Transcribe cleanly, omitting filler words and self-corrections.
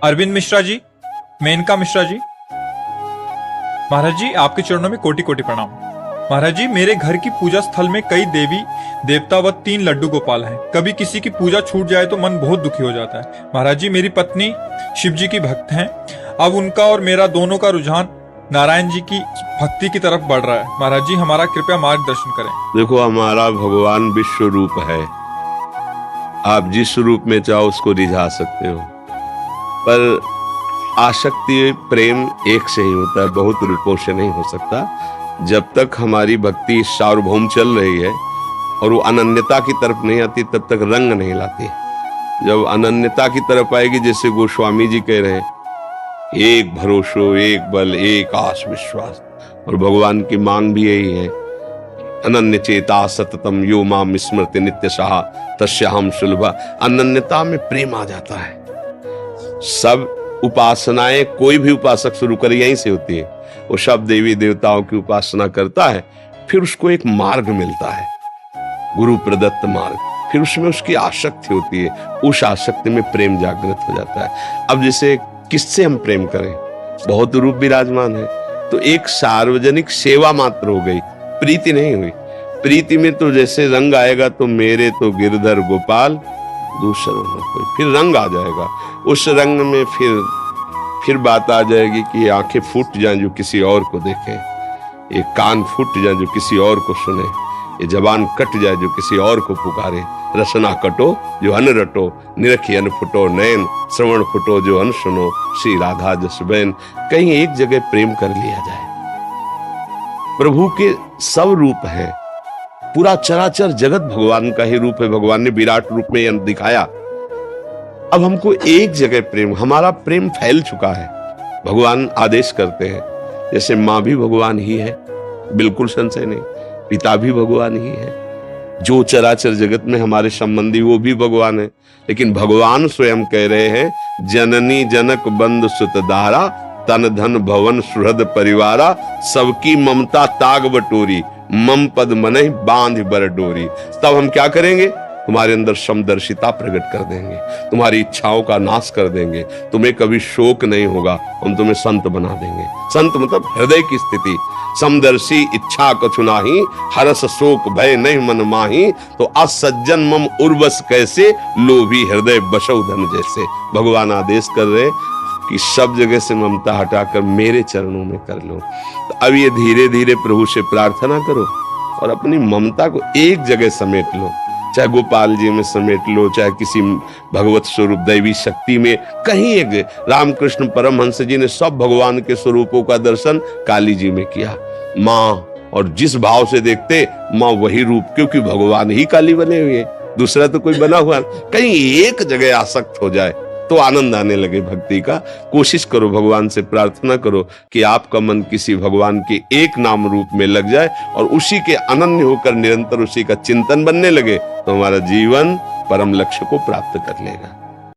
अरविंद मिश्रा जी, मेनका मिश्रा जी। महाराज जी, आपके चरणों में कोटि कोटि प्रणाम। महाराज जी, मेरे घर की पूजा स्थल में कई देवी देवता व 3 लड्डू गोपाल हैं। कभी किसी की पूजा छूट जाए तो मन बहुत दुखी हो जाता है। महाराज जी, मेरी पत्नी शिव जी की भक्त हैं। अब उनका और मेरा दोनों का रुझान नारायण जी की भक्ति की तरफ बढ़ रहा है। महाराज जी, हमारा कृपया मार्गदर्शन करें। देखो, हमारा भगवान विश्व रूप है। आप जिस रूप में चाहो उसको रिझा सकते हो, पर आसक्ति प्रेम एक से ही होता है, बहुत रूपों से नहीं हो सकता। जब तक हमारी भक्ति सार्वभौम चल रही है और वो अनन्यता की तरफ नहीं आती, तब तक रंग नहीं लाती। जब अनन्यता की तरफ आएगी, जैसे गोस्वामी जी कह रहे हैं, एक भरोसो, एक बल, एक आस विश्वास, और भगवान की मांग भी यही है, अनन्य चेता सततम यो माम स्मृति नित्य सहा तस्याहम सुलभा। अनन्यता में प्रेम आ जाता है। सब उपासनाएं कोई भी उपासक शुरू करे यहीं से होती है। वो सब देवी देवताओं की उपासना करता है, फिर उसको एक मार्ग मिलता है, गुरु प्रदत्त मार्ग। फिर उसमें उसकी आसक्ति होती है, उस आसक्ति में प्रेम जागृत हो जाता है। अब जैसे किससे हम प्रेम करें, बहुत रूप विराजमान है, तो एक सार्वजनिक सेवा मात्र हो गई, प्रीति नहीं हुई। प्रीति में तो जैसे रंग आएगा, तो मेरे तो गिरधर गोपाल दूसरा न कोई, फिर रंग आ जाएगा। उस रंग में फिर बात आ जाएगी कि ये आंखें फूट जाएं जो किसी और को देखें, ये कान फूट जाए जो किसी और को सुने, ये जबान कट जाए जो किसी और को पुकारे। रसना कटो जो अन रटो, निरखी अन फुटो नैन, श्रवण फुटो जो अन सुनो, श्री राधा जस बैन। कहीं एक जगह प्रेम कर लिया जाए। प्रभु के सब रूप हैं, पूरा चराचर जगत भगवान का ही रूप है। भगवान ने विराट रूप में यह दिखाया। अब हमको एक जगह प्रेम, हमारा प्रेम फैल चुका है। भगवान आदेश करते हैं, जैसे माँ भी भगवान ही है, बिल्कुल संशय नहीं, पिता भी भगवान ही है, जो चराचर जगत में हमारे संबंधी वो भी भगवान है। लेकिन भगवान स्वयं कह रहे हैं, जननी जनक बंधु सुत दारा, तन धन भवन सुहृद परिवारा, सबकी ममता ताग बटोरी, मम पद मनहि बांध बर डोरी। तब हम क्या करेंगे, तुम्हारे अंदर समदर्शिता प्रकट कर देंगे, तुम्हारी इच्छाओं का नाश कर देंगे, तुम्हें कभी शोक नहीं होगा, हम तुम्हें संत बना देंगे। संत मतलब हृदय की स्थिति। समदर्शी इच्छा कछु नाही, हरस शोक भय नहीं मन माही, तो असज्जन मम उर्वस कैसे, लोभी हृदय बसौ धन जैसे। भगवान आदेश कर रहे कि सब जगह से ममता हटाकर मेरे चरणों में कर लो। तो अब ये धीरे धीरे प्रभु से प्रार्थना करो और अपनी ममता को एक जगह समेट लो, चाहे गोपाल जी में समेट लो, चाहे किसी भगवत स्वरूप दैवी शक्ति में, कहीं एक। रामकृष्ण परमहंस जी ने सब भगवान के स्वरूपों का दर्शन काली जी में किया। माँ, और जिस भाव से देखते माँ वही रूप, क्योंकि भगवान ही काली बने हुए, दूसरा तो कोई बना हुआ। कहीं एक जगह आसक्त हो जाए तो आनंद आने लगे भक्ति का। कोशिश करो, भगवान से प्रार्थना करो कि आपका मन किसी भगवान के एक नाम रूप में लग जाए और उसी के अनन्य होकर निरंतर उसी का चिंतन बनने लगे, तो हमारा जीवन परम लक्ष्य को प्राप्त कर लेगा।